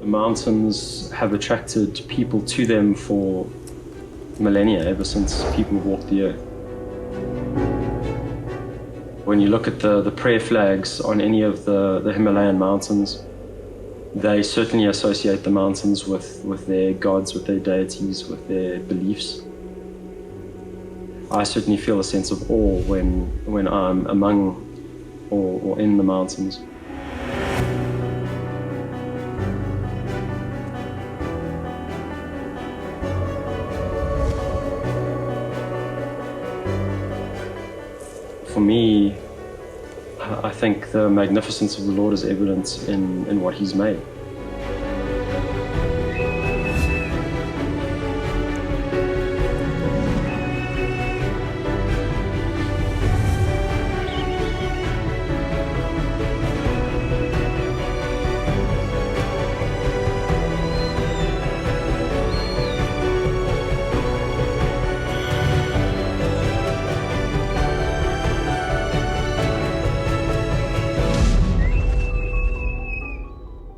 The mountains have attracted people to them for millennia, ever since people walked the earth. When you look at the prayer flags on any of the Himalayan mountains, they certainly associate the mountains with their gods, with their deities, with their beliefs. I certainly feel a sense of awe when I'm among or in the mountains. For me, I think the magnificence of the Lord is evident in what He's made.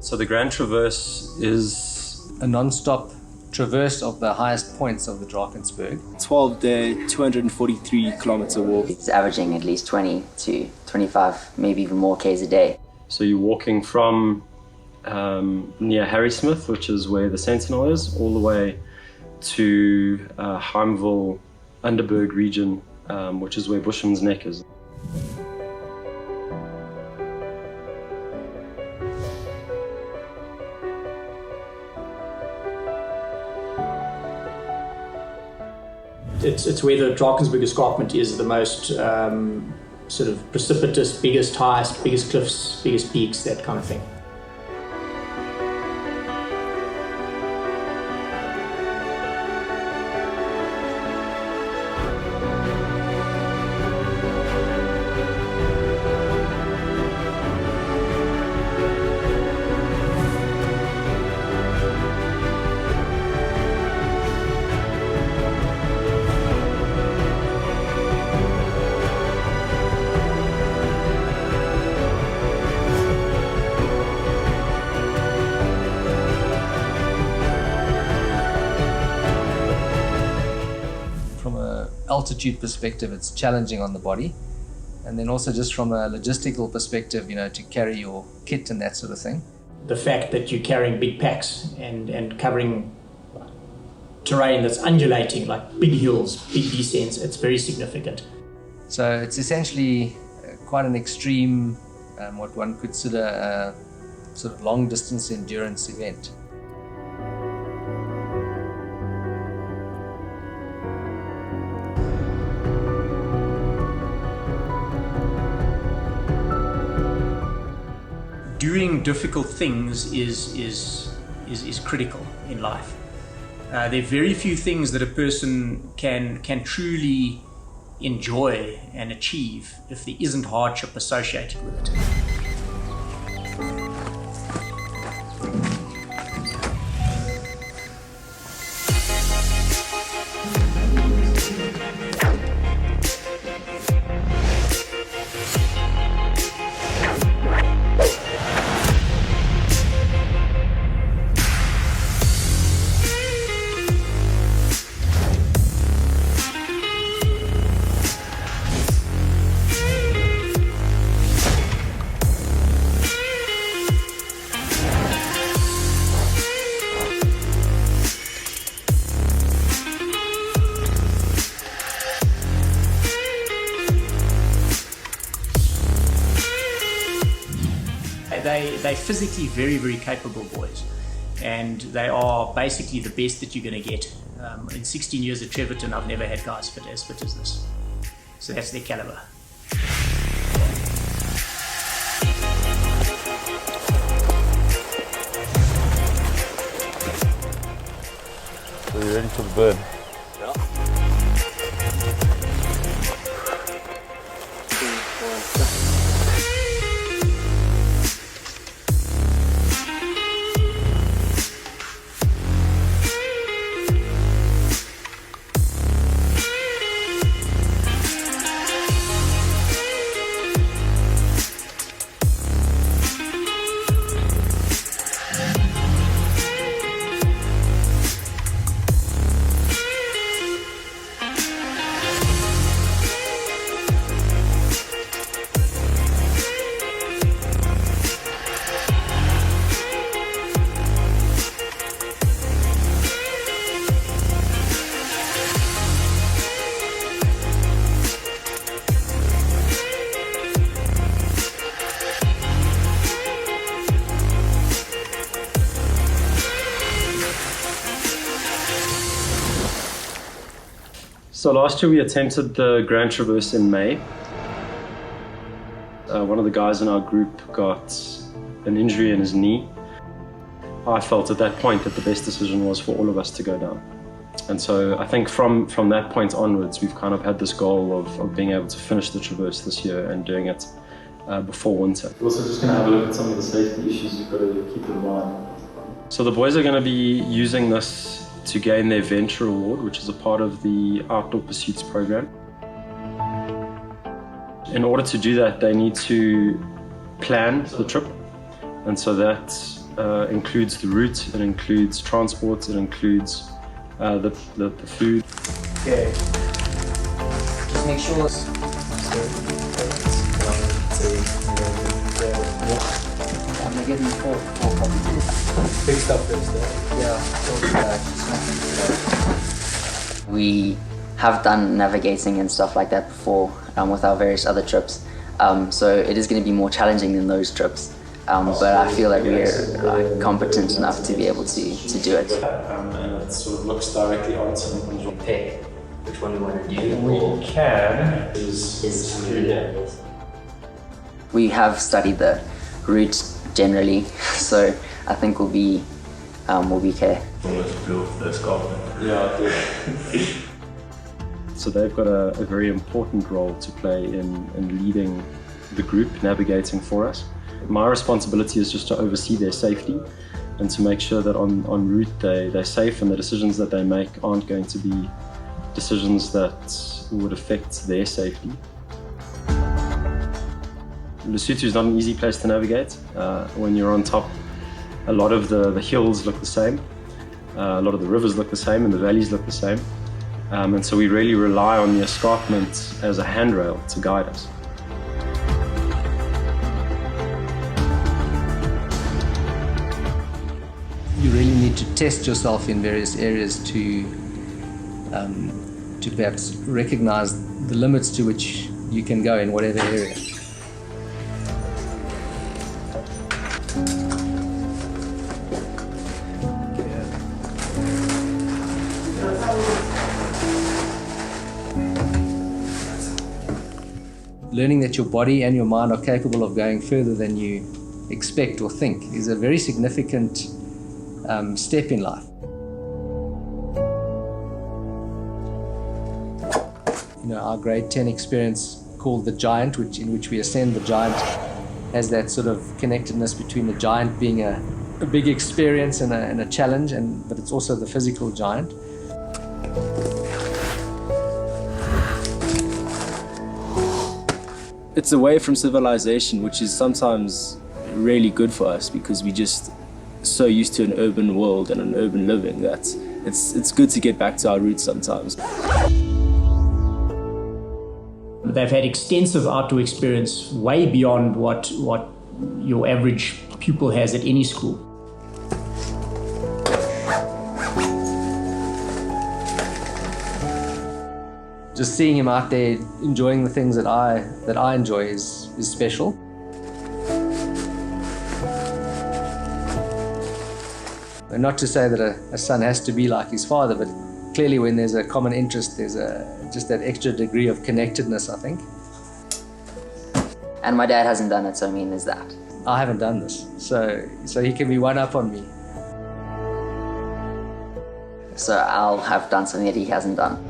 So the Grand Traverse is a non-stop traverse of the highest points of the Drakensberg. 12-day, 243 kilometer walk. It's averaging at least 20 to 25, maybe even more Ks a day. So you're walking from near Harrismith, which is where the Sentinel is, all the way to Heimville, Underberg region, which is where Bushman's Neck is. It's where the Drakensberg escarpment is the most sort of precipitous, biggest highest, biggest cliffs, biggest peaks, that kind of thing. Altitude perspective, it's challenging on the body, and then also just from a logistical perspective, you know, to carry your kit and that sort of thing. The fact that you're carrying big packs and covering terrain that's undulating, like big hills, big descents, it's very significant. So it's essentially quite an extreme, what one could consider a sort of long distance endurance event. Doing difficult things is critical in life. There are very few things that a person can truly enjoy and achieve if there isn't hardship associated with it. They're physically very, very capable boys, and they are basically the best that you're going to get. In 16 years at Treverton, I've never had guys fit as this. So that's their caliber. So you're ready for the bird? Yeah. So last year we attempted the Grand Traverse in May. One of the guys in our group got an injury in his knee. I felt at that point that the best decision was for all of us to go down. And so I think from that point onwards, we've kind of had this goal of being able to finish the Traverse this year and doing it before winter. We're also just going to have a look at some of the safety issues you've got to keep in mind. So the boys are going to be using this to gain their Vulture award, which is a part of the Outdoor Pursuits program. In order to do that, they need to plan the trip. And so that includes the route, it includes transport, it includes the food. Okay. Just make sure it's I'm gonna get in four copies. Big stuff first, We have done navigating and stuff like that before with our various other trips. So it is going to be more challenging than those trips. But I feel like we're competent enough to be able to do it. And it sort of looks directly onto the Pick which one we want to do. we can is through here. We have studied the route generally, so I think we'll be okay. Almost blew off the escarpment. Yeah, I did. So they've got a very important role to play in leading the group, navigating for us. My responsibility is just to oversee their safety and to make sure that on route they're safe and the decisions that they make aren't going to be decisions that would affect their safety. Lesotho is not an easy place to navigate. When you're on top, a lot of the hills look the same, a lot of the rivers look the same, and the valleys look the same. And so we really rely on the escarpment as a handrail to guide us. You really need to test yourself in various areas to perhaps recognize the limits to which you can go in whatever area. Learning that your body and your mind are capable of going further than you expect or think is a very significant step in life. You know, our grade 10 experience called the Giant, in which we ascend the Giant, has that sort of connectedness between the Giant being a big experience and a challenge, but it's also the physical Giant. It's away from civilization, which is sometimes really good for us because we just so used to an urban world and an urban living that it's good to get back to our roots sometimes. They've had extensive outdoor experience way beyond what your average pupil has at any school. Just seeing him out there enjoying the things that I enjoy is special. And not to say that a son has to be like his father, but clearly when there's a common interest, there's just that extra degree of connectedness, I think. And my dad hasn't done it, so I mean, there's that. I haven't done this, so he can be one up on me. So I'll have done something that he hasn't done.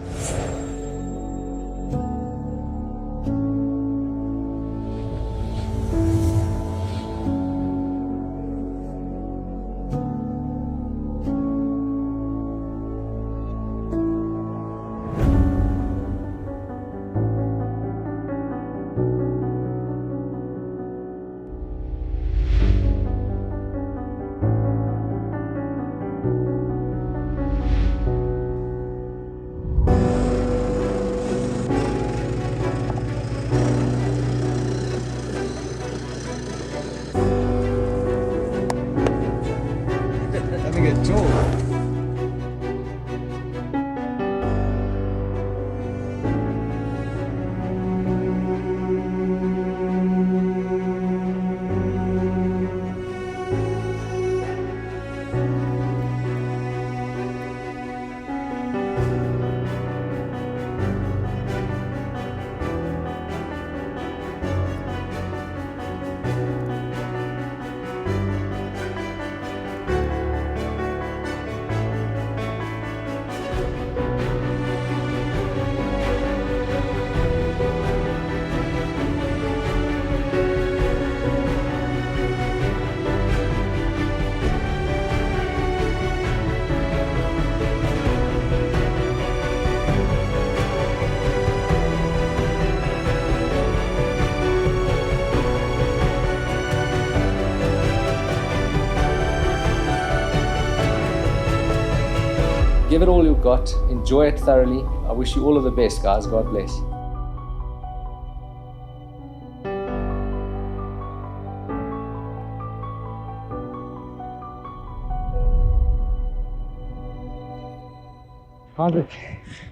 Give it all you've got. Enjoy it thoroughly. I wish you all of the best, guys. God bless.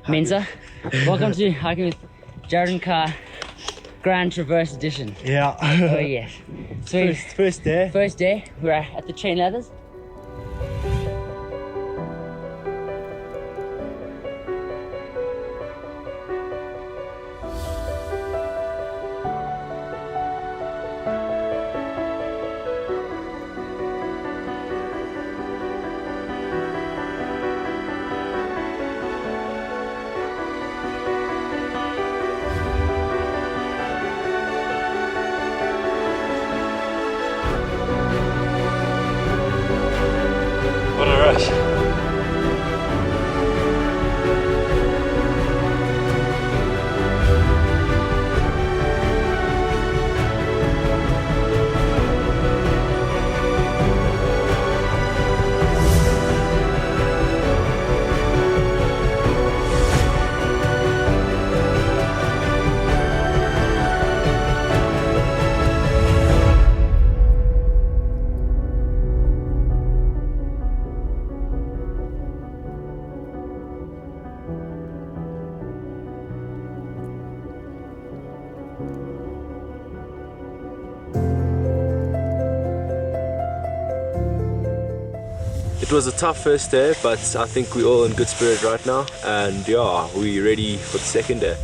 Mensa, welcome to Hiking with Jared and Carr Grand Traverse Edition. Yeah. Oh yes. So First day. first day, we're at the chain ladders. What a rush. It was a tough first day, but I think we're all in good spirit right now, and yeah, we're ready for the second day.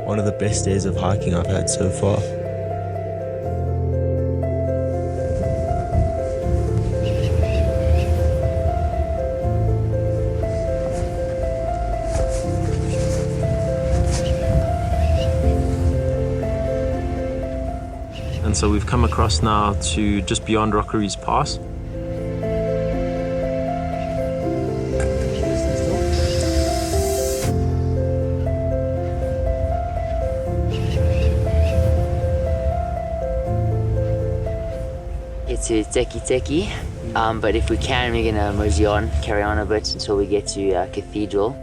One of the best days of hiking I've had so far. And so we've come across now to just beyond Rockery's Pass. to Teki, but if we can, we're gonna mosey on, carry on a bit until we get to Cathedral.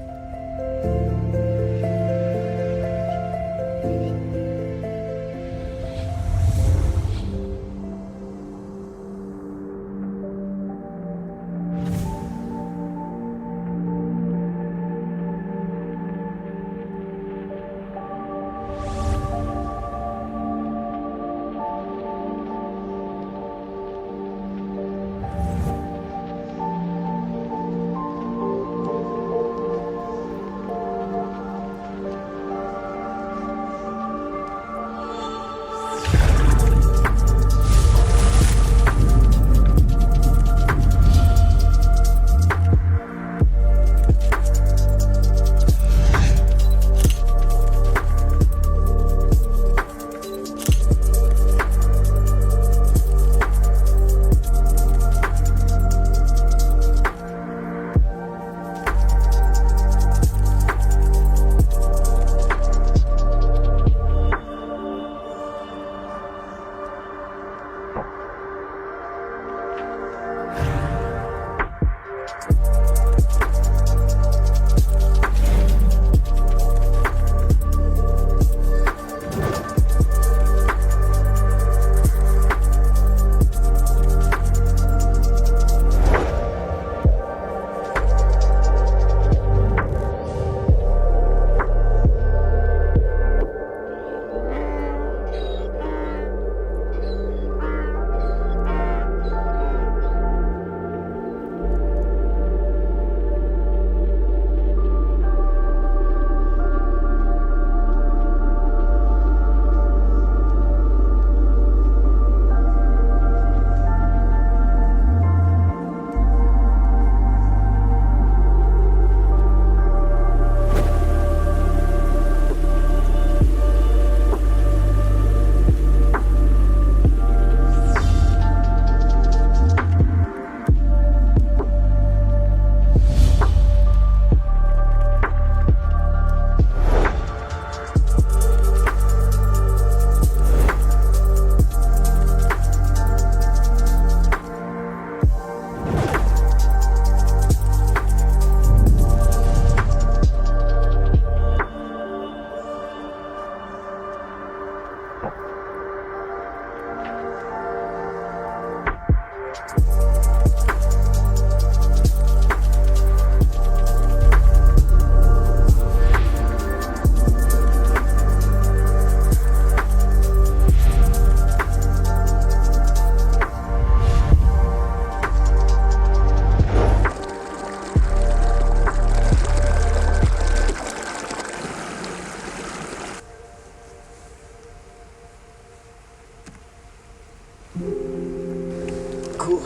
Cool.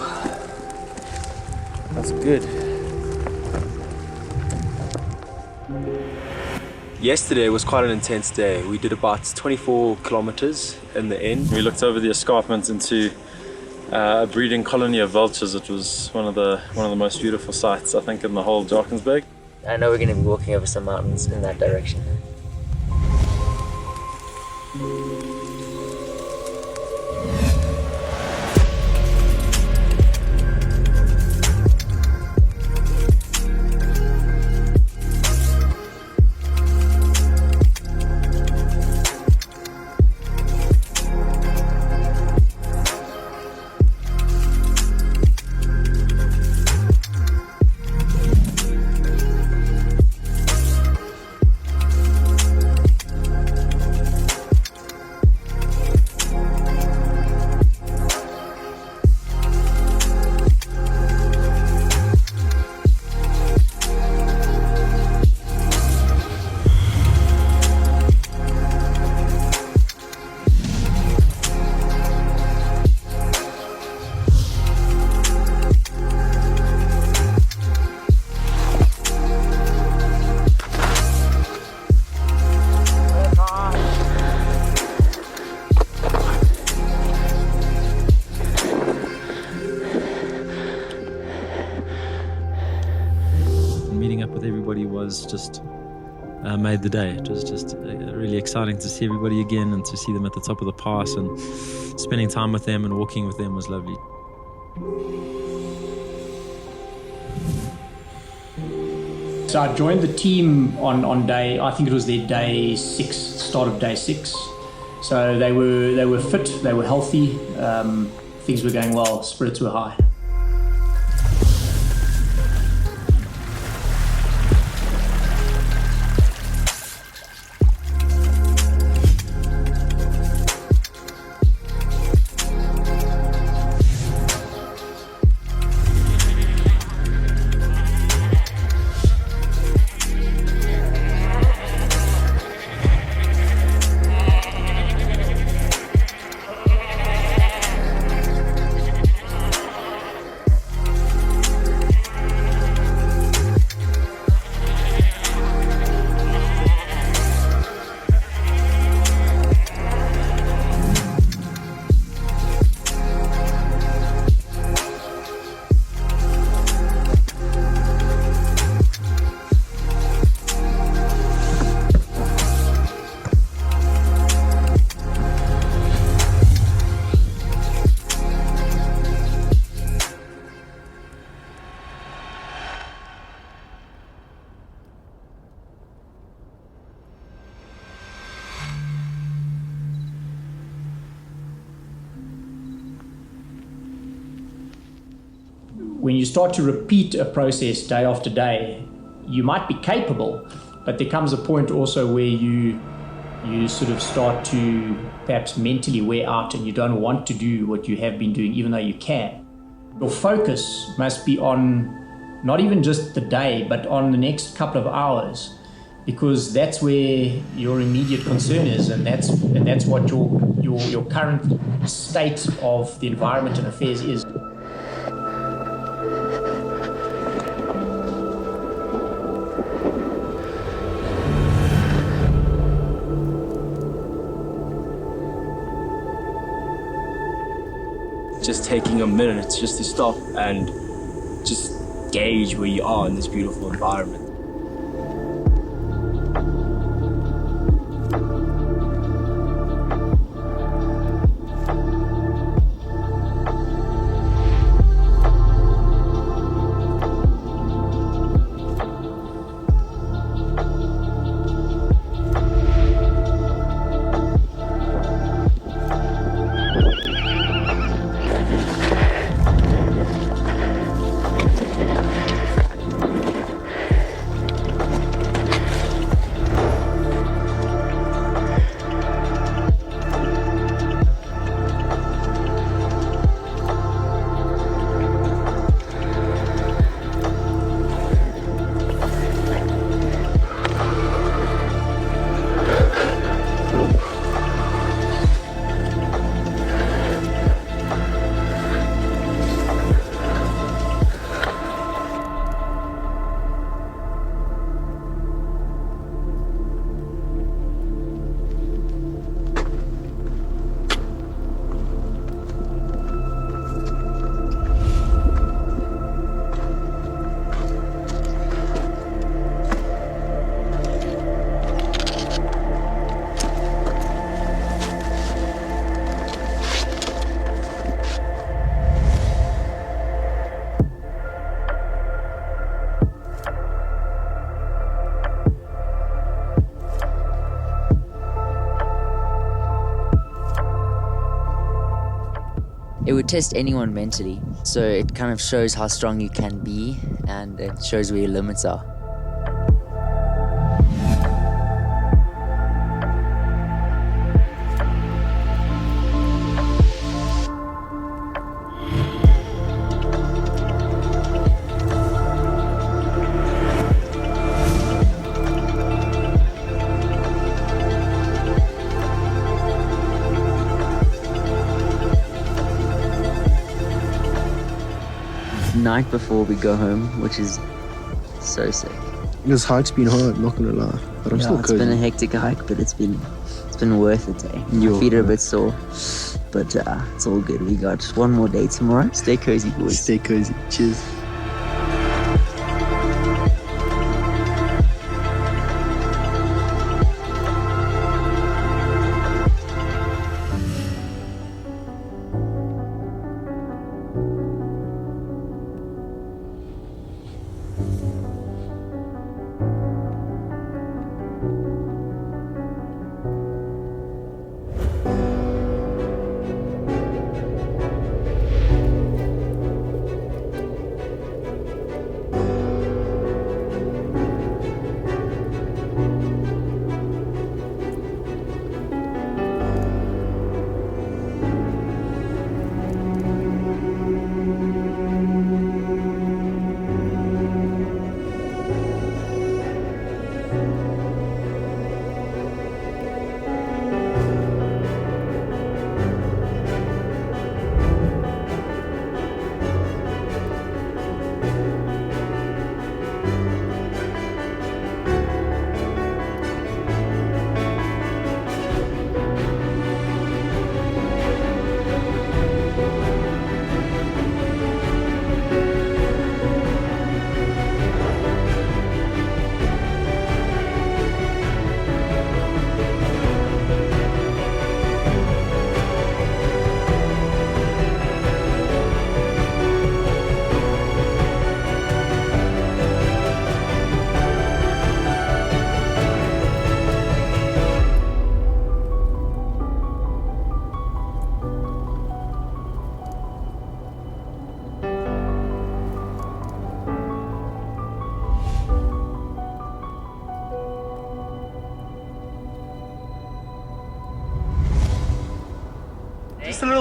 That's good. Yesterday was quite an intense day. We did about 24 kilometers in the end. We looked over the escarpment into a breeding colony of vultures. It was one of the most beautiful sights, I think, in the whole Drakensberg. I know we're going to be walking over some mountains in that direction. Meeting up with everybody was just made the day. It was just really exciting to see everybody again and to see them at the top of the pass, and spending time with them and walking with them was lovely. So I joined the team on day, I think it was their day 6, start of day 6. So they were fit, they were healthy, things were going well, spirits were high. When you start to repeat a process day after day, you might be capable, but there comes a point also where you sort of start to perhaps mentally wear out and you don't want to do what you have been doing, even though you can. Your focus must be on not even just the day, but on the next couple of hours, because that's where your immediate concern is, and that's what your current state of the environment and affairs is. Just taking a minute just to stop and just gauge where you are in this beautiful environment. It would test anyone mentally, so it kind of shows how strong you can be, and it shows where your limits are. Night before we go home, which is so sick. This hike's been hard, not gonna lie, but I'm still It's cozy. been a hectic hike, but it's been worth it. My feet are a bit sore, but it's all good. We got one more day tomorrow. Stay cozy, boys. Stay cozy. Cheers.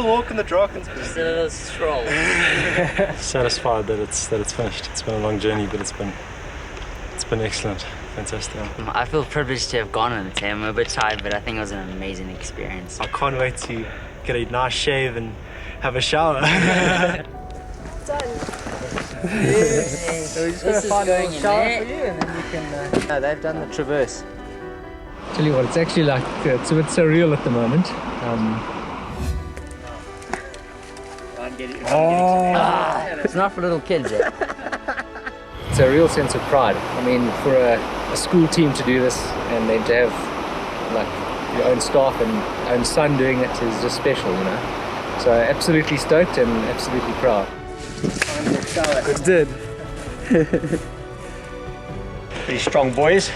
walk in the Drakensberg. Just a little stroll. Satisfied that it's finished. It's been a long journey, but it's been excellent. Fantastic. I feel privileged to have gone on it. I'm a bit tired, but I think it was an amazing experience. I can't wait to get a nice shave and have a shower. So we're just going to find a shower for you and then you can... No, they've done the traverse. Tell you what, it's actually like, it's a bit surreal at the moment. It's not for little kids yet. It's a real sense of pride. I mean, for a school team to do this and then to have like your own staff and own son doing it is just special, you know. So absolutely stoked and absolutely proud. It did. Pretty strong boys.